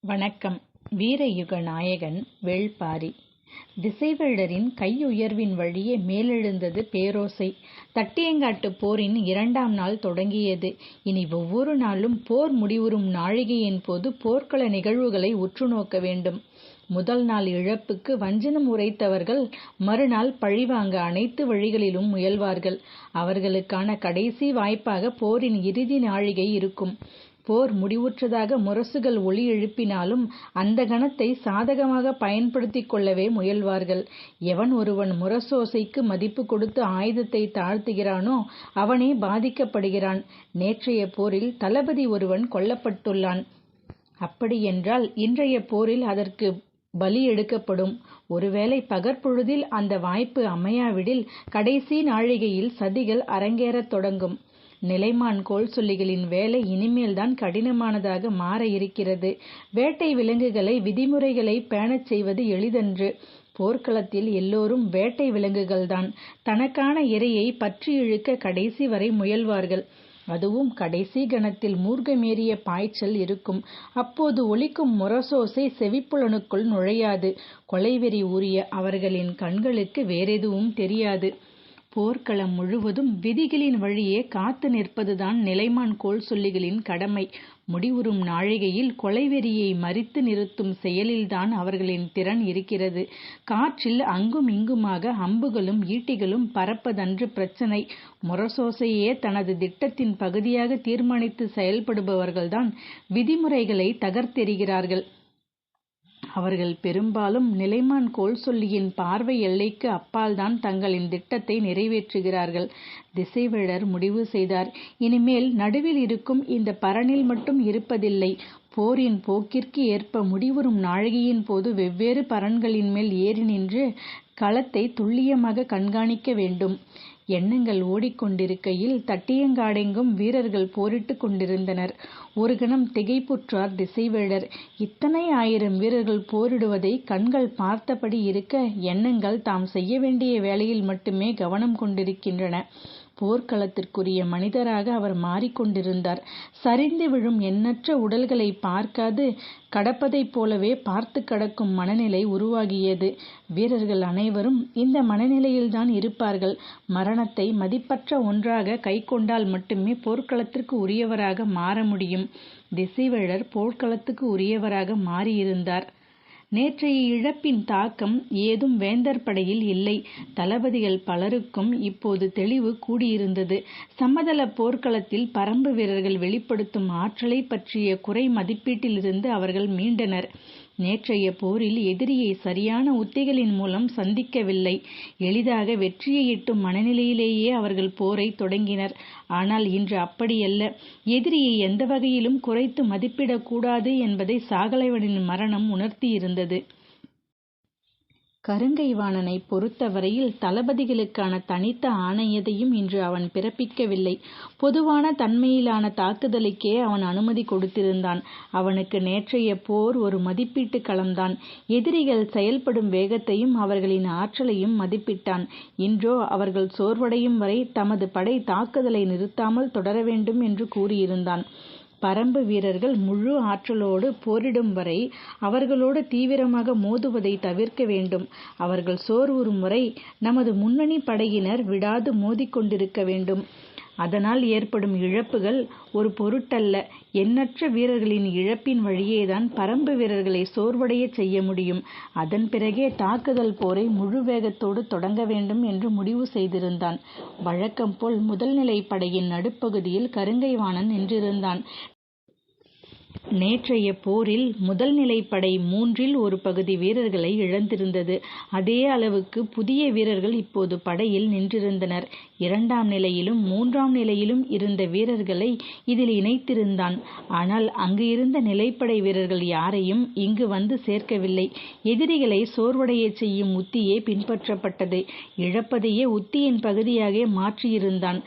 வணக்கம். வீரயுக நாயகன் வேள்பாரி. திசைவேழரின் கையுயர்வின் வழியே மேலெழுந்தது பேரோசை. தட்டியங்காட்டுப் போரின் 2ஆம் நாள் தொடங்கியது. இனி ஒவ்வொரு நாளும் போர் முடிவுறும் நாழிகையின் போது போர்க்கள நிகழ்வுகளை உற்று நோக்க வேண்டும். முதல் நாள் இழப்புக்கு வஞ்சனம் உரைத்தவர்கள் மறுநாள் பழிவாங்க அனைத்து வழிகளிலும் முயல்வார்கள். அவர்களுக்கான கடைசி வாய்ப்பாக போரின் இறுதி நாழிகை இருக்கும். போர் முடிவுற்றதாக முரசுகள் ஒலி எழுப்பினாலும் அந்த கணத்தை சாதகமாக பயன்படுத்திக் கொள்ளவே முயல்வார்கள். எவன் ஒருவன் முரசோசைக்கு மதிப்பு கொடுத்து ஆயுதத்தை தாழ்த்துகிறானோ அவனே பாதிக்கப்படுகிறான். நேற்றைய போரில் தளபதி ஒருவன் கொல்லப்பட்டுள்ளான். அப்படியென்றால் இன்றைய போரில் அதற்கு பலி எடுக்கப்படும். ஒருவேளை பகற்பொழுதில் அந்த வாய்ப்பு அமையாவிடில் கடைசி நாழிகையில் சதிகள் அரங்கேறத் தொடங்கும். நிலைமான் கோல் சொல்லிகளின் வேலை இனிமேல்தான் கடினமானதாக மாற இருக்கிறது. வேட்டை விலங்குகளை விதிமுறைகளை பேணச் செய்வது எளிதன்று. போர்க்களத்தில் எல்லோரும் வேட்டை விலங்குகள்தான். தனக்கான இரையை பற்றி இழுக்க கடைசி வரை முயல்வார்கள். அதுவும் கடைசி கணத்தில் மூர்க்கமேறிய பாய்ச்சல் இருக்கும். அப்போது ஒலிக்கும் முரசோசை செவிப்புலனுக்குள் நுழையாது. கொலைவெறி ஊறிய அவர்களின் கண்களுக்கு வேறெதுவும் தெரியாது. போர்க்களம் முழுவதும் விதிகளின் வழியே காத்து நிற்பதுதான் நிலைமான் கோல் சொல்லிகளின் கடமை. முடிவுறும் நாழிகையில் கொலைவெறியை மறித்து நிறுத்தும் செயலில்தான் அவர்களின் திறன் இருக்கிறது. காற்றில் அங்கும் இங்குமாக அம்புகளும் ஈட்டிகளும் பறப்பதன்று பிரச்சனை. முரசோசையே தனது திட்டத்தின் பகுதியாக தீர்மானித்து செயல்படுபவர்கள்தான் விதிமுறைகளை தகர்த்தெறிகிறார்கள். அவர்கள் பெரும்பாலும் நிலைமான் கோல் சொல்லியின் பார்வை எல்லைக்கு அப்பால்தான் தங்களின் திட்டத்தை நிறைவேற்றுகிறார்கள். திசைவேழர் முடிவு செய்தார். இனிமேல் நடுவில் இருக்கும் இந்த பரணில் மட்டும் இருப்பதில்லை. போரின் போக்கிற்கு ஏற்ப முடிவுறும் நாழிகையின் போது வெவ்வேறு பரன்களின் மேல் ஏறி நின்று களத்தை துல்லியமாக கண்காணிக்க வேண்டும். எண்ணங்கள் ஓடிக்கொண்டிருக்கையில் தட்டியங்காடெங்கும் வீரர்கள் போரிட்டு கொண்டிருந்தனர். ஒரு கணம் திகைப்புற்றார் திசைவேழர். இத்தனை 1000 வீரர்கள் போரிடுவதை கண்கள் பார்த்தபடி இருக்க எண்ணங்கள் தாம் செய்ய வேண்டிய வேலையில் மட்டுமே கவனம் கொண்டிருக்கின்றன. போர்க்களத்திற்குரிய மனிதராக அவர் மாறிக்கொண்டிருந்தார். சரிந்து விழும் எண்ணற்ற உடல்களை பார்க்காது கடப்பதைப் போலவே பார்த்து கடக்கும் மனநிலை உருவாகியது. வீரர்கள் அனைவரும் இந்த மனநிலையில்தான் இருப்பார்கள். மரணத்தை மதிப்பற்ற ஒன்றாக கைக்கொண்டால் மட்டுமே போர்க்களத்திற்கு உரியவராக மாற முடியும். திசைவேழர் போர்க்களத்துக்கு உரியவராக மாறியிருந்தார். நேற்றைய இழப்பின் தாக்கம் ஏதும் வேந்தர் படையில் இல்லை. தளபதிகள் பலருக்கும் இப்போது தெளிவு கூடியிருந்தது. சமதள போர்க்களத்தில் பரம்பு வீரர்கள் வெளிப்படுத்தும் ஆற்றலை பற்றிய குறை மதிப்பீட்டிலிருந்து அவர்கள் மீண்டனர். நேற்றைய போரில் எதிரியை சரியான உத்திகளின் மூலம் சந்திக்கவில்லை. எளிதாக வெற்றியை எட்டும் மனநிலையிலேயே அவர்கள் போரை தொடங்கினர். ஆனால் இன்று அப்படியல்ல. எதிரியை எந்த வகையிலும் குறைத்து மதிப்பிடக்கூடாது என்பதை சாகலைவனின் மரணம் உணர்த்தியிருந்தது. கருங்கைவாணனை பொறுத்தவரையில் தளபதிகளுக்கான தனித்த ஆணை எதையும் இன்று அவன் பிறப்பிக்கவில்லை. பொதுவான தன்மையிலான தாக்குதலுக்கே அவன் அனுமதி கொடுத்திருந்தான். அவனுக்கு நேற்றைய போர் ஒரு மதிப்பீட்டு களம்தான். எதிரிகள் செயல்படும் வேகத்தையும் அவர்களின் ஆற்றலையும் மதிப்பிட்டான். இன்றோ அவர்கள் சோர்வடையும் வரை தமது படை தாக்குதலை நிறுத்தாமல் தொடர வேண்டும் என்று கூறியிருந்தான். பரம்பு வீரர்கள் முழு ஆற்றலோடு போரிடும் வரை அவர்களோடு தீவிரமாக மோதுவதை தவிர்க்க வேண்டும். அவர்கள் சோர்வுறும் வரை நமது முன்னணி படையினர் விடாது மோதிக்கொண்டிருக்க வேண்டும். அதனால் ஏற்படும் இழப்புகள் ஒரு பொருட்டல்ல. எண்ணற்ற வீரர்களின் இழப்பின் வழியேதான் பரம்பு வீரர்களை சோர்வடைய செய்ய முடியும். அதன் பிறகே தாக்குதல் போரை முழு வேகத்தோடு தொடங்க வேண்டும் என்று முடிவு செய்திருந்தான். வழக்கம் போல் முதல்நிலை படையின் நடுப்பகுதியில் கருங்கைவாணன் நின்றிருந்தான். நேற்றைய போரில் முதல் நிலைப்படை 3இல் ஒரு பகுதி வீரர்களை இழந்திருந்தது. அதே அளவுக்கு புதிய வீரர்கள் இப்போது படையில் நின்றிருந்தனர். 2ஆம் நிலையிலும் 3ஆம் நிலையிலும் இருந்த வீரர்களை இதில் இணைத்திருந்தான். ஆனால் அங்கு இருந்த நிலைப்படை வீரர்கள் யாரையும் இங்கு வந்து சேர்க்கவில்லை. எதிரிகளை சோர்வடைய செய்யும் உத்தியே பின்பற்றப்பட்டது. இழப்பதையே உத்தியின் பகுதியாக மாற்றியிருந்தான்.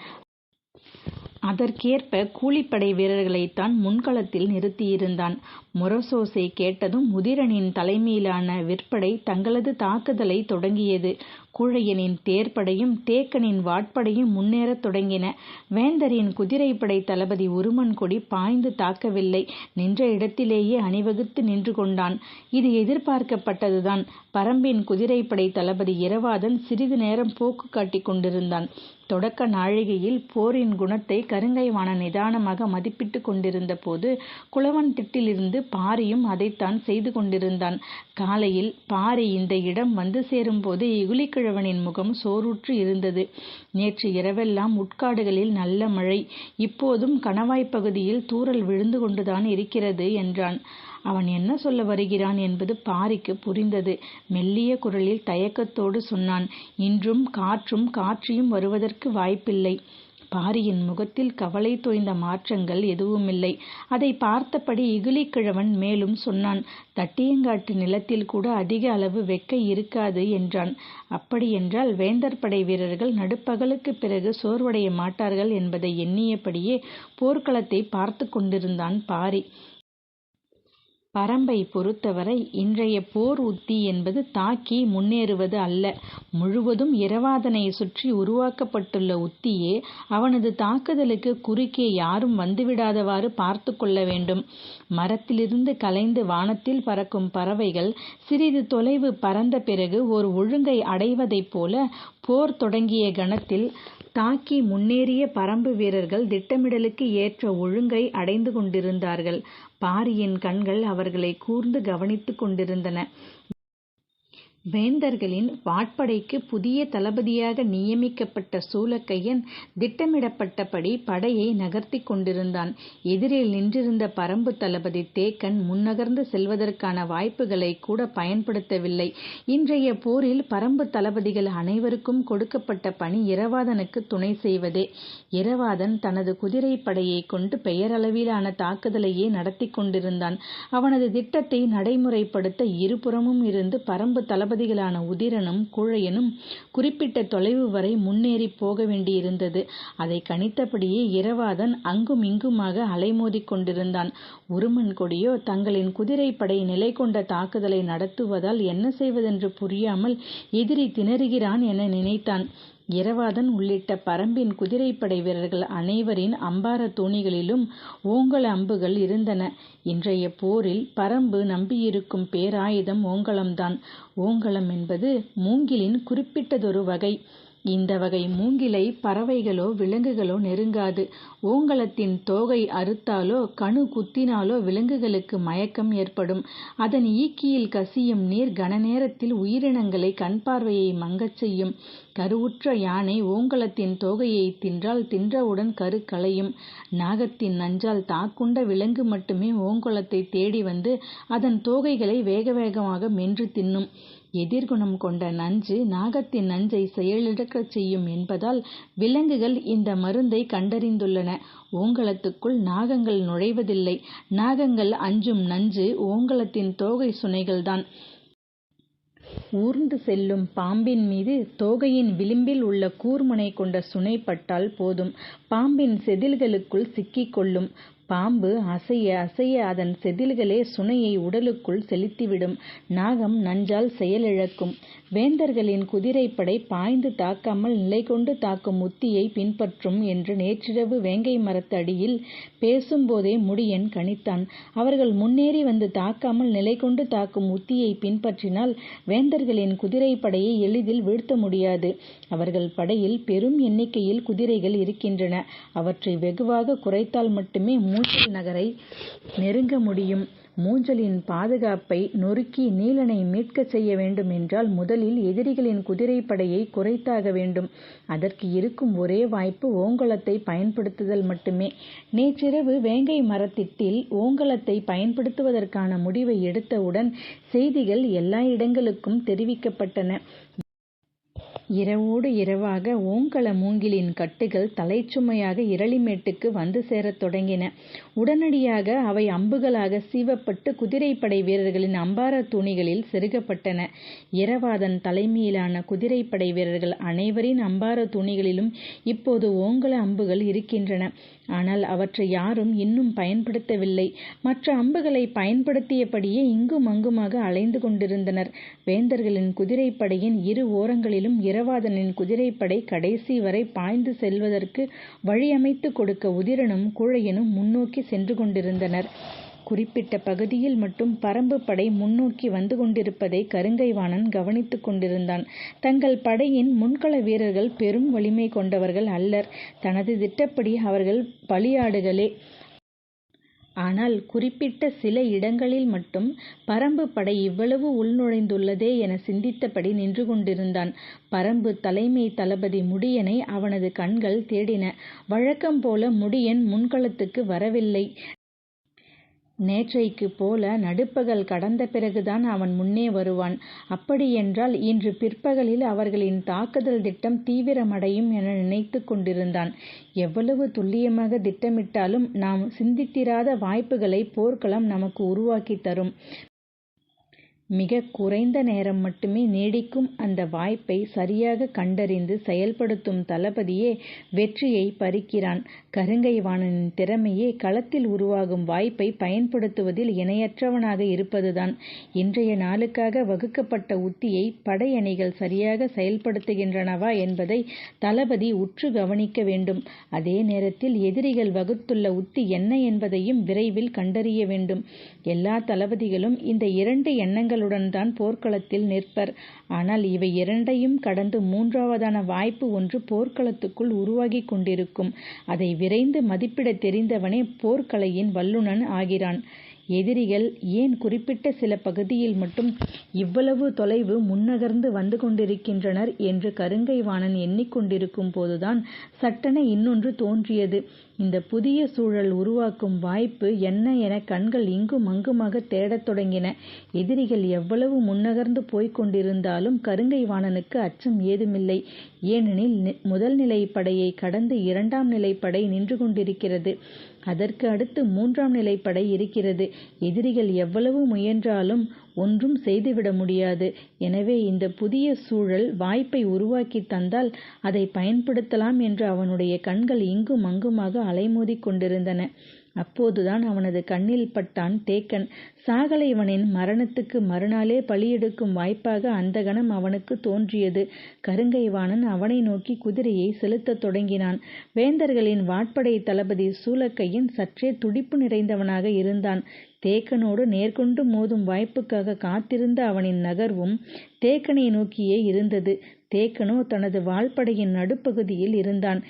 அதற்கேற்ப கூலிப்படை வீரர்களைத்தான் முன்களத்தில் நிறுத்தியிருந்தான். முரசோசை கேட்டதும் உதிரனின் தலைமையிலான விற்படை தங்களது தாக்குதலை தொடங்கியது. குழையனின் தேர்ப்படையும் தேக்கனின் வாட்படையும் முன்னேறத் தொடங்கின. வேந்தரின் குதிரைப்படை தளபதி உருமன்கொடி பாய்ந்து தாக்கவில்லை. நின்ற இடத்திலேயே அணிவகுத்து நின்று கொண்டான். இது எதிர்பார்க்கப்பட்டதுதான். பரம்பின் குதிரைப்படை தளபதி இரவாதன் சிறிது நேரம் போக்கு காட்டிக் கொண்டிருந்தான். தொடக்க நாழிகையில் போரின் குணத்தை கருங்கைவாணன் நிதானமாக மதிப்பிட்டு கொண்டிருந்த போது குளவன் திட்டிலிருந்து பாரியும் அதைத்தான் செய்து கொண்டிருந்தான். காலையில் பாரி இந்த இடம் வந்து சேரும் போது இகுலிக்கிழவனின் முகம் சோர்வுற்று இருந்தது. நேற்று இரவெல்லாம் உட்காடுகளில் நல்ல மழை, இப்போதும் கணவாய்ப் பகுதியில் தூறல் விழுந்து கொண்டுதான் இருக்கிறது என்றான். அவன் என்ன சொல்ல வருகிறான் என்பது பாரிக்கு புரிந்தது. மெல்லிய குரலில் தயக்கத்தோடு சொன்னான், இன்றும் காற்றும் காற்றியும் வருவதற்கு வாய்ப்பில்லை. பாரியின் முகத்தில் கவலை தோய்ந்த மாற்றங்கள் எதுவுமில்லை. அதை பார்த்தபடி இகுலிக்கிழவன் மேலும் சொன்னான், தட்டியங்காட்டு நிலத்தில் கூட அதிக அளவு வெக்கை இருக்காது என்றான். அப்படியென்றால் வேந்தர் படை வீரர்கள் நடுப்பகலுக்கு பிறகு சோர்வடைய மாட்டார்கள் என்பதை எண்ணியபடியே போர்க்களத்தை பார்த்து கொண்டிருந்தான் பாரி. பரம்பை பொறுத்தவரை இன்றைய போர் உத்தி என்பது தாக்கி முன்னேறுவது அல்ல. முழுவதும் இரவாதனை சுற்றி உருவாக்கப்பட்டுள்ள உத்தியே அவனது தாக்குதலுக்கு குறுக்கே யாரும் வந்துவிடாதவாறு பார்த்து கொள்ள வேண்டும். மரத்திலிருந்து கலைந்து வானத்தில் பறக்கும் பறவைகள் சிறிது தொலைவு பறந்த பிறகு ஒரு ஒழுங்கை அடைவதைப் போல போர் தொடங்கிய கணத்தில் தாக்கி முன்னேறிய பரம்பு வீரர்கள் திட்டமிடலுக்கு ஏற்ற ஒழுங்கை அடைந்து கொண்டிருந்தார்கள். பாரியின் கண்கள் அவர்களை கூர்ந்து கவனித்துக் கொண்டிருந்தன. வேந்தர்களின் வாட்படைக்கு புதிய தளபதியாக நியமிக்கப்பட்ட சூலக்கையன் திட்டமிடப்பட்டபடி படையை நகர்த்தி கொண்டிருந்தான். எதிரில் நின்றிருந்த பரம்பு தளபதி தேக்கன் முன்னகர்ந்து செல்வதற்கான வாய்ப்புகளை கூட பயன்படுத்தவில்லை. இன்றைய போரில் பரம்பு தளபதிகள் அனைவருக்கும் கொடுக்கப்பட்ட பணி இரவாதனுக்கு துணை செய்வதே. இரவாதன் தனது குதிரை படையை கொண்டு பெயரளவிலான தாக்குதலையே நடத்தி கொண்டிருந்தான். அவனது திட்டத்தை நடைமுறைப்படுத்த இருபுறமும் இருந்து பரம்பு தளபதிகளான உதிரனும் குழையனும் குறிப்பிட்ட தொலைவு வரை முன்னேறி போக வேண்டியிருந்தது. அதை கணித்தபடியே இரவாதன் அங்கும் இங்குமாக அலைமோதிக் கொண்டிருந்தான். உருமன்கொடியோ தங்களின் குதிரைப்படை நிலை கொண்ட தாக்குதலை நடத்துவதால் என்ன செய்வதென்று புரியாமல் எதிரி திணறுகிறான் என நினைத்தான். இரவாதன் உள்ளிட்ட பரம்பின் குதிரைப்படை வீரர்கள் அனைவரின் அம்பார தோணிகளிலும் ஓங்கல அம்புகள் இருந்தன. இன்றைய போரில் பரம்பு நம்பியிருக்கும் பேராயுதம் ஓங்கலம்தான். ஓங்கலம் என்பது மூங்கிலின் குறிப்பிட்டதொரு வகை. இந்த வகை மூங்கிலை பறவைகளோ விலங்குகளோ நெருங்காது. ஓங்கலத்தின் தோகை அறுத்தாலோ கணு குத்தினாலோ விலங்குகளுக்கு மயக்கம் ஏற்படும். அதன் ஈக்கியில் கசியும் நீர் கன நேரத்தில் உயிரினங்களை கண் பார்வையை மங்கச் செய்யும். கருவுற்ற யானை ஓங்கலத்தின் தோகையை தின்றால் தின்றவுடன் கரு களையும். நாகத்தின் நஞ்சால் தாக்குண்ட விலங்கு மட்டுமே ஓங்கலத்தை தேடி வந்து அதன் தோகைகளை வேக வேகமாக மென்று தின்னும். எதிர்குணம் கொண்ட நஞ்சு நாகத்தின் நஞ்சை செயலிழக்கச் செய்யும் என்பதால் விலங்குகள் இந்த மருந்தை கண்டறிந்துள்ளன. ஓங்கலத்துக்குள் நாகங்கள் நுழைவதில்லை. நாகங்கள் அஞ்சும் நஞ்சு ஓங்கலத்தின் தோகை சுனைகள்தான். ஊர்ந்து செல்லும் பாம்பின் மீது தோகையின் விளிம்பில் உள்ள கூர்முனை கொண்ட சுனை பட்டால் போதும், பாம்பின் செதில்களுக்குள் சிக்கிக் கொள்ளும். பாம்பு அசைய அசைய அதன் செதில்களே சுனையை உடலுக்குள் செலுத்திவிடும். நாகம் நஞ்சால் செயலிழக்கும். வேந்தர்களின் குதிரைப்படை பாய்ந்து தாக்காமல் நிலை கொண்டு தாக்கும் உத்தியை பின்பற்றும் என்று நேற்றிரவு வேங்கை மரத்து அடியில் பேசும்போதே முடியன் கணித்தான். அவர்கள் முன்னேறி வந்து தாக்காமல் நிலை கொண்டு தாக்கும் உத்தியை பின்பற்றினால் வேந்தர்களின் குதிரைப்படையை எளிதில் வீழ்த்த முடியாது. அவர்கள் படையில் பெரும் எண்ணிக்கையில் குதிரைகள் இருக்கின்றன. அவற்றை வெகுவாக குறைத்தால் மட்டுமே மூஞ்சல் நகரை நெருங்க முடியும். மூஞ்சலின் பாதுகாப்பை நொறுக்கி நீலனை மீட்கச் செய்ய வேண்டும் என்றால் முதலில் எதிரிகளின் குதிரைப்படையை குறைத்தாக வேண்டும். அதற்கு இருக்கும் ஒரே வாய்ப்பு ஓங்கலத்தை பயன்படுத்துதல் மட்டுமே. நேற்றிரவு வேங்கை மரத்திட்டில் ஓங்கலத்தை பயன்படுத்துவதற்கான முடிவை எடுத்தவுடன் செய்திகள் எல்லா இடங்களுக்கும் தெரிவிக்கப்பட்டன. இரவோடு இரவாக ஓங்கல மூங்கிலின் கட்டுகள் தலைச்சுமையாக இரளிமேட்டுக்கு வந்து சேரத் தொடங்கின. உடனடியாக அவை அம்புகளாக சீவப்பட்டு குதிரைப்படை வீரர்களின் அம்பார தூணிகளில் செருகப்பட்டன. இரவாதன் தலைமையிலான குதிரைப்படை வீரர்கள் அனைவரின் அம்பார தூணிகளிலும் இப்போது ஓங்கல அம்புகள் இருக்கின்றன. ஆனால் அவற்றை யாரும் இன்னும் பயன்படுத்தவில்லை. மற்ற அம்புகளை பயன்படுத்தியபடியே இங்கும் அங்குமாக அலைந்து கொண்டிருந்தனர். வேந்தர்களின் குதிரைப்படையின் இரு ஓரங்களிலும் இரவாதனின் குதிரைப்படை கடைசி வரை பாய்ந்து செல்வதற்கு வழியமைத்து கொடுக்க உதிரனும் குழையனும் முன்னோக்கி சென்று கொண்டிருந்தனர். குறிப்பிட்ட பகுதியில் மட்டும் பரம்பு படை முன்னோக்கி வந்து கொண்டிருப்பதை கருங்கைவாணன் கவனித்துக் கொண்டிருந்தான். தங்கள் படையின் முன்கள வீரர்கள் பெரும் வலிமை கொண்டவர்கள் அல்லர். தனது திட்டப்படி அவர்கள் பலியாடுகளே. ஆனால் குறிப்பிட்ட சில இடங்களில் மட்டும் பரம்பு படை இவ்வளவு உள்நுழைந்துள்ளதே என சிந்தித்தபடி நின்று கொண்டிருந்தான். பரம்பு தலைமை தளபதி முடியனை அவனது கண்கள் தேடின. வழக்கம் போல முடியன் முன்களத்துக்கு வரவில்லை. நேற்றைக்கு போல நடுப்பகல் கடந்த பிறகுதான் அவன் முன்னே வருவான். அப்படியென்றால் இன்று பிற்பகலில் அவர்களின் தாக்குதல் திட்டம் தீவிரமடையும் என நினைத்து கொண்டிருந்தான். எவ்வளவு துல்லியமாக திட்டமிட்டாலும் நாம் சிந்தித்திராத வாய்ப்புகளை போர்க்களம் நமக்கு உருவாக்கி தரும். மிக குறைந்த நேரம் மட்டுமே நீடிக்கும் அந்த வாய்ப்பை சரியாக கண்டறிந்து செயல்படுத்தும் தளபதியே வெற்றியை பறிக்கிறான். கருங்கைவாணனின் திறமையே களத்தில் உருவாகும் வாய்ப்பை பயன்படுத்துவதில் இணையற்றவனாக இருப்பதுதான். இன்றைய நாளுக்காக வகுக்கப்பட்ட உத்தியை படையணிகள் சரியாக செயல்படுத்துகின்றனவா என்பதை தளபதி உற்று கவனிக்க வேண்டும். அதே நேரத்தில் எதிரிகள் வகுத்துள்ள உத்தி என்ன என்பதையும் விரைவில் கண்டறிய வேண்டும். எல்லா தளபதிகளும் இந்த இரண்டு எண்ணங்களுடன் தான் போர்க்களத்தில் நிற்பர். ஆனால் இவை இரண்டையும் கடந்து மூன்றாவதான வாய்ப்பு ஒன்று போர்க்களத்துக்குள் உருவாகி கொண்டிருக்கும். அதை விரைந்து மதிப்பிட தெரிந்தவனே போர்க்கலையின் வல்லுநன் ஆகிறான். எதிரிகள் ஏன் குறிப்பிட்ட சில பகுதியில் மட்டும் இவ்வளவு தொலைவு முன்னகர்ந்து வந்து கொண்டிருக்கின்றனர் என்று கருங்கைவாணன் எண்ணிக்கொண்டிருக்கும் போதுதான் சட்டென இன்னொன்று தோன்றியது. இந்த புதிய சூழல் உருவாக்கும் வாய்ப்பு என்ன என கண்கள் இங்கும் அங்குமாக தேடத் தொடங்கின. எதிரிகள் எவ்வளவு முன்னகர்ந்து போய்க் கொண்டிருந்தாலும் கருங்கைவாணனுக்கு அச்சம் ஏதுமில்லை. ஏனெனில் முதல் நிலைப்படையை கடந்து இரண்டாம் நிலைப்படை நின்று கொண்டிருக்கிறது. அதற்கு அடுத்து மூன்றாம் நிலைப்படை இருக்கிறது. எதிரிகள் எவ்வளவு முயன்றாலும் ஒன்றும் செய்துவிட முடியாது. எனவே இந்த புதிய சூழல் வாய்ப்பை உருவாக்கி தந்தால் அதை பயன்படுத்தலாம் என்று அவனுடைய கண்கள் இங்கும் அங்குமாக அலைமோதிக் கொண்டிருந்தன. அப்போதுதான் அவனது கண்ணில் பட்டான் தேக்கன். சாகலைவனின் மரணத்துக்கு மறுநாளே பலியெடுக்கும் வாய்ப்பாக அந்த கணம் அவனுக்கு தோன்றியது. கருங்கைவாணன் அவனை நோக்கி குதிரையை செலுத்தத் தொடங்கினான். வேந்தர்களின் வாட்படை தளபதி சூலக்கையன் சற்றே துடிப்பு நிறைந்தவனாக இருந்தான். தேக்கனோடு நேர்கொண்டு மோதும் வாய்ப்புக்காக காத்திருந்த அவனின் நகர்வும் தேக்கனை நோக்கியே இருந்தது. தேக்கனோ தனது வாள்படையின் நடுப்பகுதியில் இருந்தான்.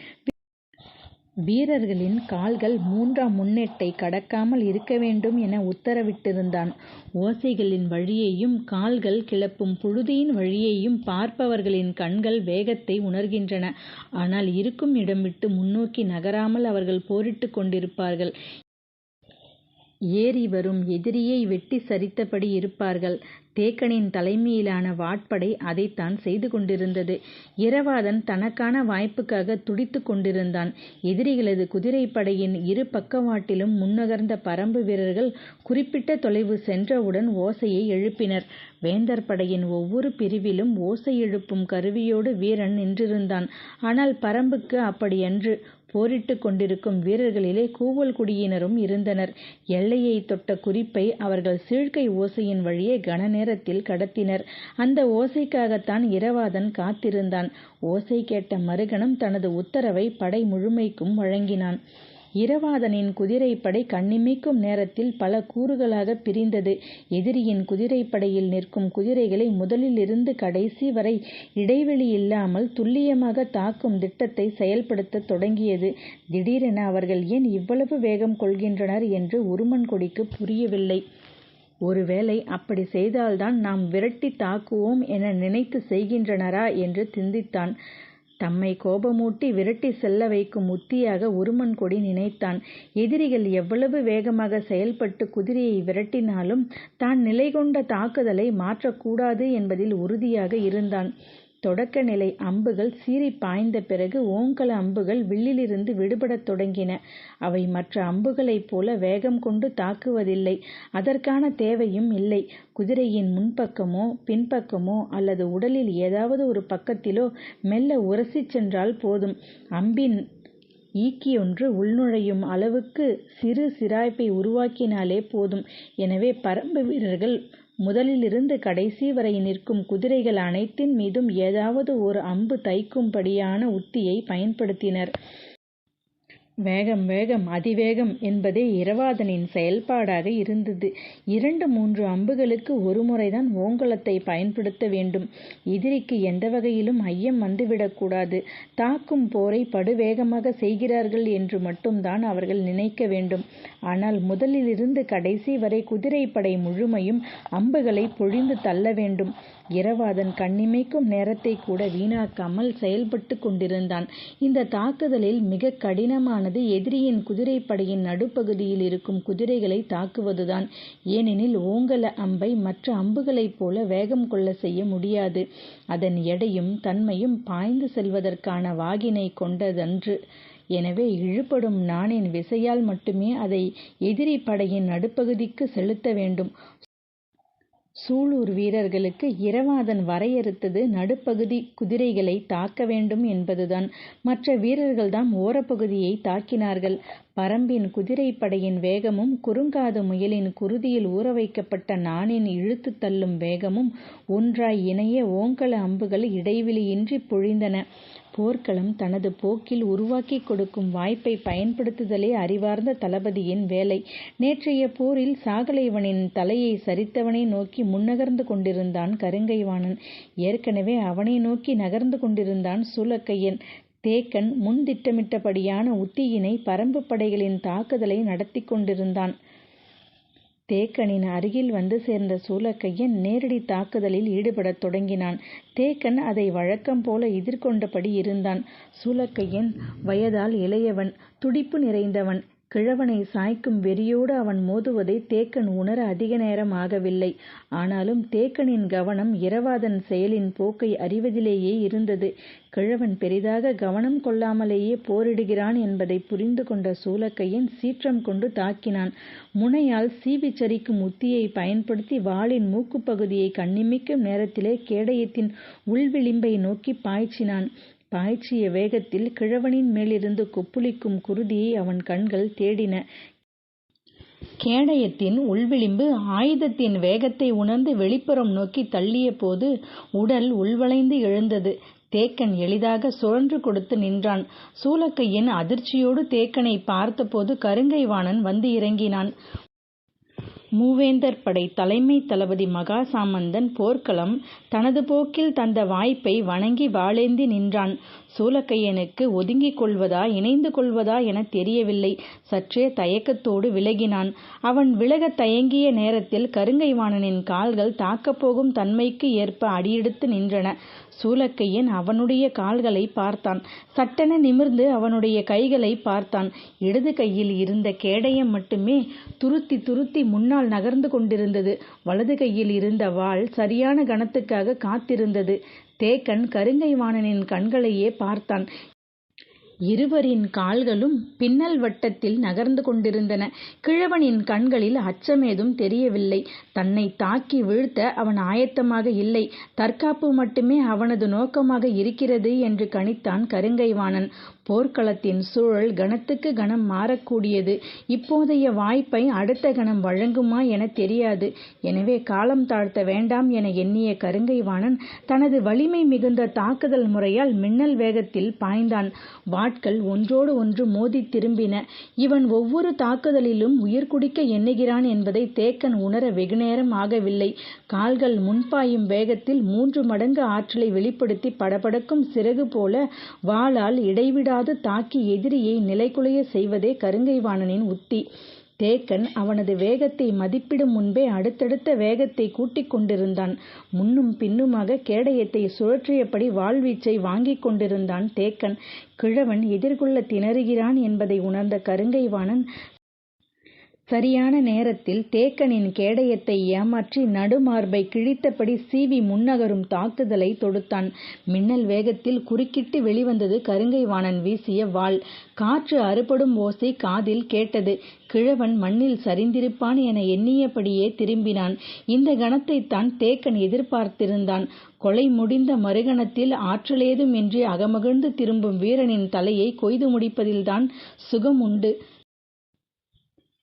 வீரர்களின் கால்கள் மூன்றாம் முன்னெட்டை கடக்காமல் இருக்க வேண்டும் என உத்தரவிட்டிருந்தான். ஓசைகளின் வழியேயும் கால்கள் கிளப்பும் புழுதியின் வழியேயும் பார்ப்பவர்களின் கண்கள் வேகத்தை உணர்கின்றன. ஆனால் இருக்கும் இடம் விட்டு முன்னோக்கி நகராமல் அவர்கள் போரிட்டுக் கொண்டிருப்பார்கள். ஏறி வரும் எதிரியை வெட்டி சரித்தபடி இருப்பார்கள். தேக்கனின் தலைமையிலான வாட்படை அதைத்தான் செய்து கொண்டிருந்தது. இரவாதன் தனக்கான வாய்ப்புக்காக துடித்து கொண்டிருந்தான். எதிரிகளது குதிரைப்படையின் இரு பக்கவாட்டிலும் முன்னகர்ந்த பரம்பு வீரர்கள் குறிப்பிட்ட தொலைவு சென்றவுடன் ஓசையை எழுப்பினர். வேந்தர் படையின் ஒவ்வொரு பிரிவிலும் ஓசை எழுப்பும் கருவியோடு வீரன் நின்றிருந்தான். ஆனால் பரம்புக்கு அப்படியன்று. போரிட்டுக் கொண்டிருக்கும் வீரர்களிலே கூவல் குடியினரும் இருந்தனர். எல்லையை தொட்ட குறிப்பை அவர்கள் சீழ்க்கை ஓசையின் வழியே கன நேரத்தில் கடத்தினர். அந்த ஓசைக்காகத்தான் இரவாதன் காத்திருந்தான். ஓசை கேட்ட மறுகணம் தனது உத்தரவை படை முழுமைக்கும் வழங்கினான். இரவாதனின் குதிரைப்படை கண்ணிமைக்கும் நேரத்தில் பல கூறுகளாக பிரிந்தது. எதிரியின் குதிரைப்படையில் நிற்கும் குதிரைகளை முதலிலிருந்து கடைசி வரை இடைவெளி இல்லாமல் துல்லியமாக தாக்கும் திட்டத்தை செயல்படுத்த தொடங்கியது. திடீரென அவர்கள் ஏன் இவ்வளவு வேகம் கொள்கின்றனர் என்று உருமன்கொடிக்கு புரியவில்லை. ஒருவேளை அப்படி செய்தால்தான் நாம் விரட்டி தாக்குவோம் என நினைத்து செய்கின்றனரா என்று சிந்தித்தான். தம்மை கோபமூட்டி விரட்டி செல்ல வைக்கும் உத்தியாக உருமன்கொடி நினைத்தான். எதிரிகள் எவ்வளவு வேகமாக செயல்பட்டு குதிரையை விரட்டினாலும் தான் நிலை கொண்ட தாக்குதலை மாற்றக்கூடாது என்பதில் உறுதியாக இருந்தான். தொடக்க நிலை அம்புகள் சீறி பாய்ந்த பிறகு ஓங்கல அம்புகள் வில்லிலிருந்து விடுபடத் தொடங்கின. அவை மற்ற அம்புகளைப் போல வேகம் கொண்டு தாக்குவதில்லை. அதற்கான தேவையும் இல்லை. குதிரையின் முன்பக்கமோ பின்பக்கமோ அல்லது உடலில் ஏதாவது ஒரு பக்கத்திலோ மெல்ல உரசிச் சென்றால் போதும். அம்பின் ஈக்கியொன்று உள்நுழையும் அளவுக்கு சிறு சிராய்ப்பை உருவாக்கினாலே போதும். எனவே பரம்பு வீரர்கள் முதலிலிருந்து கடைசி வரை நிற்கும் குதிரைகள் அனைத்தின் மீதும் ஏதாவது ஓர் அம்பு தைக்கும்படியான உத்தியை பயன்படுத்தினர். வேகம் வேகம் அதிவேகம் என்பதே இரவாதனின் செயல்பாடாக இருந்தது. 2-3 அம்புகளுக்கு ஒரு முறைதான் ஓங்கலத்தை பயன்படுத்த வேண்டும். எதிரிக்கு எந்த வகையிலும் ஐயம் வந்துவிடக்கூடாது. தாக்கும் போரை படுவேகமாக செய்கிறார்கள் என்று மட்டும்தான் அவர்கள் நினைக்க வேண்டும். ஆனால் முதலிலிருந்து கடைசி வரை குதிரைப்படை முழுமையும் அம்புகளை பொழிந்து தள்ள வேண்டும். இரவாதன் கண்ணிமைக்கும் நேரத்தை கூட வீணாக்காமல் செயல்பட்டு கொண்டிருந்தான். இந்த தாக்குதலில் மிக கடினமானது எதிரியின் குதிரைப்படையின் நடுப்பகுதியில் இருக்கும் குதிரைகளை தாக்குவதுதான். ஏனெனில் ஓங்கல அம்பை மற்ற அம்புகளைப் போல வேகம் கொள்ள செய்ய முடியாது. அதன் எடையும் தன்மையும் பாய்ந்து செல்வதற்கான வாகினை கொண்டதன்று. எனவே இழுபடும் நாணின் விசையால் மட்டுமே அதை எதிரி படையின் நடுப்பகுதிக்கு செலுத்த வேண்டும். சூலூர் வீரர்களுக்கு இரவாதன் வரையறுத்தது நடுப்பகுதி குதிரைகளை தாக்க வேண்டும் என்பதுதான். மற்ற வீரர்கள்தான் ஓரப்பகுதியை தாக்கினார்கள். பரம்பின் குதிரைப்படையின் வேகமும் குறுங்காது முயலின் குருதியில் ஊறவைக்கப்பட்ட நாணின் இழுத்து தள்ளும் வேகமும் ஒன்றாய் இணைய ஓங்கல அம்புகள் இடைவெளியின்றி பொழிந்தன. போர்க்களம் தனது போக்கில் உருவாக்கி கொடுக்கும் வாய்ப்பை பயன்படுத்துதலே அறிவார்ந்த தளபதியின் வேலை. நேற்றைய போரில் சாகலைவனின் தலையை சரித்தவனை நோக்கி முன்னகர்ந்து கொண்டிருந்தான் கருங்கைவாணன். ஏற்கனவே அவனை நோக்கி நகர்ந்து கொண்டிருந்தான் சூலக்கையன். தேக்கன் முன் திட்டமிட்டபடியான உத்தியினை பரம்பு படைகளின் தாக்குதலை நடத்தி கொண்டிருந்தான். தேக்கனின் அருகில் வந்து சேர்ந்த சூலக்கையன் நேரடி தாக்குதலில் ஈடுபடத் தொடங்கினான். தேக்கன் அதை வழக்கம் போல எதிர்கொண்டபடி இருந்தான். சூலக்கையன் வயதால் இளையவன், துடிப்பு நிறைந்தவன். கிழவனை சாய்க்கும் வெறியோடு அவன் மோதுவதை தேக்கன் உணர அதிக நேரம் ஆகவில்லை. ஆனாலும் தேக்கனின் கவனம் இரவாதன் செயலின் போக்கை அறிவதிலேயே இருந்தது. கிழவன் பெரிதாக கவனம் கொள்ளாமலேயே போரிடுகிறான் என்பதை புரிந்து கொண்ட சூலக்கையன் சீற்றம் கொண்டு தாக்கினான். முனையால் சீவிச்சரிக்கும் உத்தியை பயன்படுத்தி வாளின் மூக்குப்பகுதியை கண்ணிமைக்கும் நேரத்திலே கேடயத்தின் உள்விளிம்பை நோக்கி பாய்ச்சினான். பாய்ச்சிய வேகத்தில் கிழவனின் மேலிருந்து கொப்புளிக்கும் குருதியை அவன் கண்கள் தேடின. கேடயத்தின் உள்விளிம்பு ஆயுதத்தின் வேகத்தை உணர்ந்து வெளிப்புறம் நோக்கி தள்ளிய போது உடல் உள்வளைந்து எழுந்தது. தேக்கன் எளிதாக சுழன்று கொடுத்து நின்றான். சூலக்கையன் அதிர்ச்சியோடு தேக்கனை பார்த்தபோது கருங்கைவாணன் வந்து இறங்கினான். மூவேந்தர் படை தலைமை தளபதி மகாசாமந்தன் போர்க்களம் தனது போக்கில் தந்த வாய்ப்பை வணங்கி வாளேந்தி நின்றான். சூலக்கையனுக்கு ஒதுங்கிக் கொள்வதா இணைந்து கொள்வதா என தெரியவில்லை. சற்றே தயக்கத்தோடு விலகினான். அவன் விலக தயங்கிய நேரத்தில் கருங்கைவாணனின் கால்கள் தாக்கப்போகும் தன்மைக்கு ஏற்ப அடியெடுத்து நின்றன. சூலக்கையன் அவனுடைய கால்களை பார்த்தான். சட்டென நிமிர்ந்து அவனுடைய கைகளை பார்த்தான். இடது கையில் இருந்த கேடயம் மட்டுமே துருத்தி துருத்தி முன்னால் நகர்ந்து கொண்டிருந்தது. வலது கையில் இருந்த வாள் சரியான கணத்துக்காக காத்திருந்தது. தேக்கன் கருங்கைவாணனின் கண்களையே பார்த்தான். இருவரின் கால்களும் பின்னல் வட்டத்தில் நகர்ந்து கொண்டிருந்தன. கிழவனின் கண்களில் அச்சமேதும் தெரியவில்லை. தன்னை தாக்கி வீழ்த்த அவன் ஆயத்தமாக இல்லை. தற்காப்பு மட்டுமே அவனது நோக்கமாக இருக்கிறது என்று கணித்தான் கருங்கைவாணன். போர்க்களத்தின் சூழல் கணத்துக்கு கணம் மாறக்கூடியது. இப்போதைய வாய்ப்பை அடுத்த கணம் வழங்குமா என தெரியாது. எனவே காலம் தாழ்த்த வேண்டாம் என எண்ணிய கருங்கைவாணன் தனது வலிமை மிகுந்த தாக்குதல் முறையால் மின்னல் வேகத்தில் பாய்ந்தான். வாட்கள் ஒன்றோடு ஒன்று மோதி திரும்பின. இவன் ஒவ்வொரு தாக்குதலிலும் உயிர் குடிக்க எண்ணுகிறான் என்பதை தேக்கன் உணர வெகுநேரம் ஆகவில்லை. கால்கள் முன்பாயும் வேகத்தில் 3 மடங்கு ஆற்றலை வெளிப்படுத்தி படபடக்கும் சிறகு போல வாளால் இடைவிடாது தாக்கி எதிரியை நிலைகுலைய செய்வதே கருங்கைவாணனின் உத்தி. தேக்கன் அவனது வேகத்தை மதிப்பிடும் முன்பே அடுத்தடுத்த வேகத்தை கூட்டிக் கொண்டிருந்தான். முன்னும் பின்னுமாக கேடயத்தை சுழற்றியபடி வாழ்வீச்சை வாங்கிக் கொண்டிருந்தான் தேக்கன். கிழவன் எதிர்கொள்ள திணறுகிறான் என்பதை உணர்ந்த கருங்கைவாணன் சரியான நேரத்தில் தேக்கனின் கேடயத்தை ஏமாற்றி நடுமார்பை கிழித்தபடி சீவி முன்னகரும் தாக்குதலை தொடுத்தான். மின்னல் வேகத்தில் குறுக்கிட்டு வெளிவந்தது கருங்கைவாணன் வீசிய வாள். காற்று அறுபடும் ஓசை காதில் கேட்டது. கிழவன் மண்ணில் சரிந்திருப்பான் என எண்ணியபடியே திரும்பினான். இந்த கணத்தைத்தான் தேக்கன் எதிர்பார்த்திருந்தான். கொலை முடிந்த மறுகணத்தில் ஆற்றலேதுமின்றி அகமகிழ்ந்து திரும்பும் வீரனின் தலையை கொய்து முடிப்பதில்தான் சுகம் உண்டு.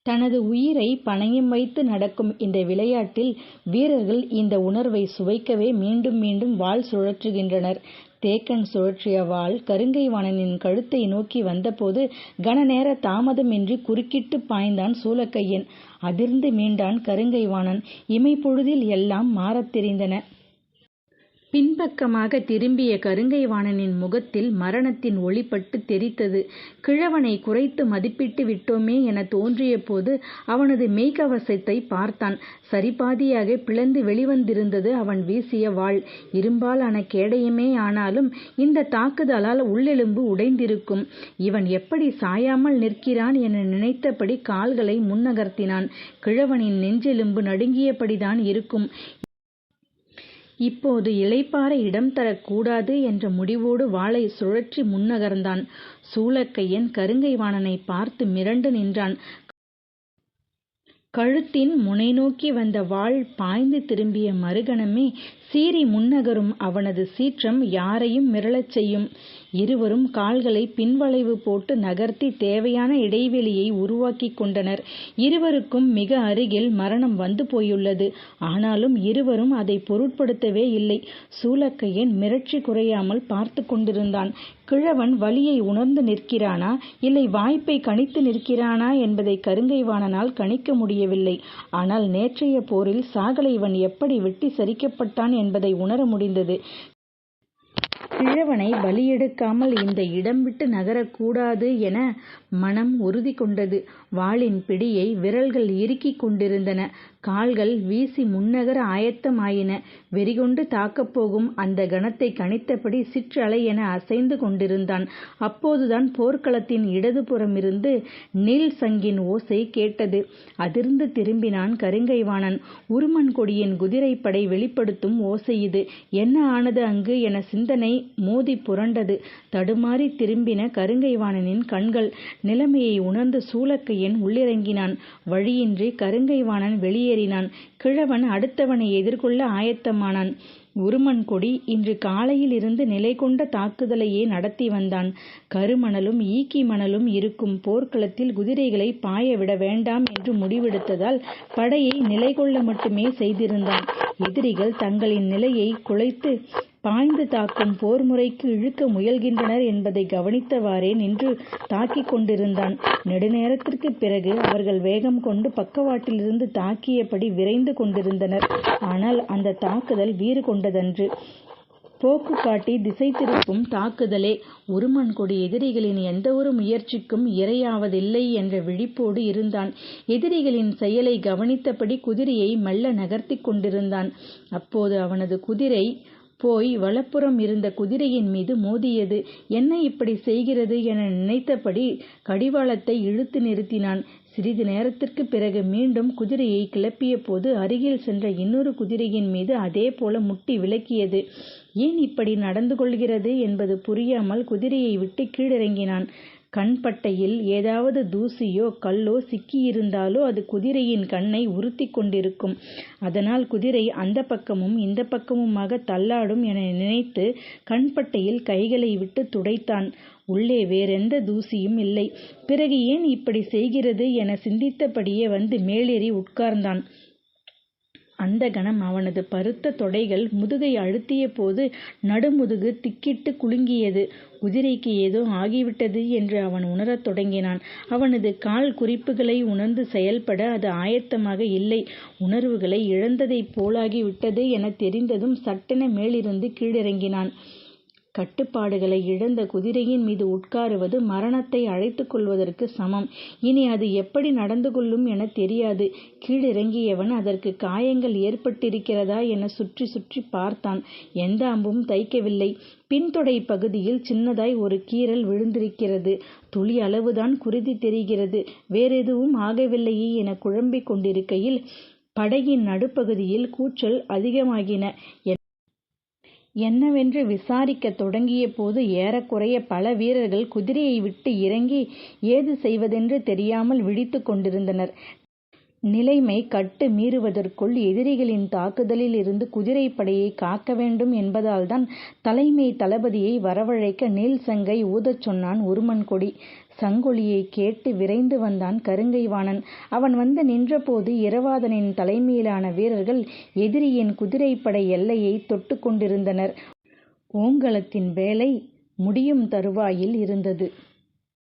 தனது உயிரை பணயம் வைத்து நடக்கும் இந்த விளையாட்டில் வீரர்கள் இந்த உணர்வை சுவைக்கவே மீண்டும் மீண்டும் வாள் சுழற்றுகின்றனர். தேக்கன் சுழற்றிய வாள் கருங்கைவாணனின் கழுத்தை நோக்கி வந்தபோது கனநேர தாமதமின்றி குறுக்கிட்டு பாய்ந்தான் சூலக்கையன். அதிர்ந்து மீண்டான் கருங்கைவாணன். இமைப்பொழுதில் எல்லாம் மாறத் தெரிந்தன. பின்பக்கமாக திரும்பிய கருங்கைவாணனின் முகத்தில் மரணத்தின் ஒளிப்பட்டு தெரித்தது. கிழவனை குறைத்து மதிப்பிட்டு விட்டோமே என தோன்றிய போது அவனது மெய்கவசத்தை பார்த்தான். சரிபாதியாக பிளந்து வெளிவந்திருந்தது அவன் வீசிய வாள். இரும்பாலான கேடயமே ஆனாலும் இந்த தாக்குதலால் உள்ளெலும்பு உடைந்திருக்கும். இவன் எப்படி சாயாமல் நிற்கிறான் என நினைத்தபடி கால்களை முன்னகர்த்தினான். கிழவனின் நெஞ்செலும்பு நடுங்கியபடிதான் இருக்கும். இப்போது இளைப்பாற இடம் தரக்கூடாது என்ற முடிவோடு வாளை சுழற்றி முன்னகர்ந்தான். சூலக்கையன் கருங்கைவாணனை பார்த்து மிரண்டு நின்றான். கழுத்தின் முனை நோக்கி வந்த வாள் பாய்ந்து திரும்பிய மறுகணமே சீறி முன்னகரும் அவனது சீற்றம் யாரையும் மிரளச் செய்யும். இருவரும் கால்களை பின்வளைவு போட்டு நகர்த்தி தேவையான இடைவெளியை உருவாக்கி கொண்டனர். இருவருக்கும் மிக அருகில் மரணம் வந்து போயுள்ளது. ஆனாலும் இருவரும் அதை பொருட்படுத்தவே இல்லை. சூலக்கையன் மிரட்சி குறையாமல் பார்த்து கொண்டிருந்தான். கிழவன் வலியை உணர்ந்து நிற்கிறானா இல்லை வாய்ப்பை கணித்து நிற்கிறானா என்பதை கருங்கைவாணனால் கணிக்க முடியவில்லை. ஆனால் நேற்றைய போரில் சாகலைவன் எப்படி வெட்டி சரிக்கப்பட்டான் என்பதை உணர முடிந்தது. கிழவனை பலியெடுக்காமல் இந்த இடம் விட்டு நகரக்கூடாது என மனம் உறுதி கொண்டது. வாளின் பிடியை விரல்கள் இறுக்கிக் கொண்டிருந்தன. கால்கள் வீசி முன்னகர ஆயத்தமாயின. வெறிகொண்டு தாக்கப்போகும் அந்த கணத்தை கணித்தபடி சிற்றலை என அசைந்து கொண்டிருந்தான். அப்போதுதான் போர்க்களத்தின் இடதுபுறமிருந்து நீல் சங்கின் ஓசை கேட்டது. அதிர்ந்து திரும்பினான் கருங்கைவாணன். உருமன் கொடியின் குதிரைப்படை வெளிப்படுத்தும் ஓசை இது. என்ன ஆனது அங்கு என சிந்தனை மோதி புரண்டது. தடுமாறி திரும்பின கருங்கைவாணனின் கண்கள். நிலைமையை உணர்ந்து சூலக்கையன் உள்ளிறங்கினான். வழியின்றி கருங்கைவாணன் வெளியேறினான். கிழவன் அடுத்தவனை எதிர்கொள்ள ஆயத்தமானான். உருமன் கொடி இன்று காலையில் இருந்து நிலை கொண்ட தாக்குதலையே நடத்தி வந்தான். கருமணலும் ஈக்கி மணலும் இருக்கும் போர்க்களத்தில் குதிரைகளை பாய விட வேண்டாம் என்று முடிவெடுத்ததால் படையை நிலை கொள்ள மட்டுமே செய்திருந்தான். எதிரிகள் தங்களின் நிலையை குலைத்து பாய்ந்து தாக்கும் போர் முறைக்கு இழுக்க முயல்கின்றனர் என்பதை கவனித்தவாறே நின்று தாக்கிக் கொண்டிருந்தான். நெடுநேரத்திற்கு பிறகு அவர்கள் வேகம் கொண்டு பக்கவாட்டிலிருந்து தாக்கியபடி விரைந்து கொண்டிருந்தனர். ஆனால் அந்த தாக்குதல் வீறு கொண்டதன்று. போக்கு காட்டி திசை திருப்பும் தாக்குதலே. உருமன் கொடி எதிரிகளின் எந்தவொரு முயற்சிக்கும் இரையாவதில்லை என்ற விழிப்போடு இருந்தான். எதிரிகளின் செயலை கவனித்தபடி குதிரையை மெல்ல நகர்த்தி கொண்டிருந்தான். அப்போது அவனது குதிரை போய் வலப்புறம் இருந்த குதிரையின் மீது மோதியது. என்ன இப்படி செய்கிறது என நினைத்தபடி கடிவாளத்தை இழுத்து நிறுத்தினான். சிறிது நேரத்திற்கு பிறகு மீண்டும் குதிரையை கிளப்பிய போது அருகில் சென்ற இன்னொரு குதிரையின் மீது அதே போல முட்டி விலக்கியது. ஏன் இப்படி நடந்து கொள்கிறது என்பது புரியாமல் குதிரையை விட்டு கீழிறங்கினான். கண்பட்டையில் ஏதாவது தூசியோ கல்லோ சிக்கியிருந்தாலோ அது குதிரையின் கண்ணை உறுத்தி கொண்டிருக்கும். அதனால் குதிரை அந்த பக்கமும் இந்த பக்கமுமாக தள்ளாடும் என நினைத்து கண்பட்டையில் கைகளை விட்டு துடைத்தான். உள்ளே வேறெந்த தூசியும் இல்லை. பிறகு ஏன் இப்படி செய்கிறது என சிந்தித்தபடியே வந்து மேலேறி உட்கார்ந்தான். அந்த கணம் அவனது பருத்த தொடைகள் முதுகை அழுத்திய போது நடுமுதுகு திக்கிட்டு குலுங்கியது. குதிரைக்கு ஏதோ ஆகிவிட்டது என்று அவன் உணரத் தொடங்கினான். அவனது கால் குறிப்புகளை உணர்ந்து செயல்பட அது ஆயத்தமாக இல்லை. உணர்வுகளை இழந்ததைப் போலாகிவிட்டது என தெரிந்ததும் சட்டென மேலிருந்து கீழிறங்கினான். கட்டுப்பாடுகளை இழந்த குதிரையின் மீது உட்காருவது மரணத்தை அழைத்துக் கொள்வதற்கு சமம். இனி அது எப்படி நடந்து கொள்ளும் என தெரியாது. கீழிறங்கியவன் அதற்கு காயங்கள் ஏற்பட்டிருக்கிறதா என சுற்றி சுற்றி பார்த்தான். எந்த அம்பும் தைக்கவில்லை. பின்தொடை பகுதியில் சின்னதாய் ஒரு கீறல் விழுந்திருக்கிறது. துளி அளவுதான் குருதி தெரிகிறது. வேறெதுவும் ஆகவில்லையே என குழம்பிக் கொண்டிருக்கையில் படகின் நடுப்பகுதியில் கூச்சல் அதிகமாகின. என்னவென்று விசாரிக்கத் தொடங்கிய போது ஏறக்குறைய பல வீரர்கள் குதிரையை விட்டு இறங்கி ஏது செய்வதென்று தெரியாமல் விழித்து கொண்டிருந்தனர். நிலைமை கட்டு மீறுவதற்குள் எதிரிகளின் தாக்குதலில் இருந்து குதிரைப்படையை காக்க வேண்டும் என்பதால்தான் தலைமை தளபதியை வரவழைக்க நீல் சங்கை ஊதச் சொன்னான் உருமன்கொடி. சங்கொலியை கேட்டு விரைந்து வந்தான் கருங்கைவாணன். அவன் வந்து நின்றபோது இரவாதனின் தலைமையிலான வீரர்கள் எதிரியின் குதிரைப்படை எல்லையை தொட்டு கொண்டிருந்தனர். ஓங்கலத்தின் வேலை முடியும் தருவாயில் இருந்தது.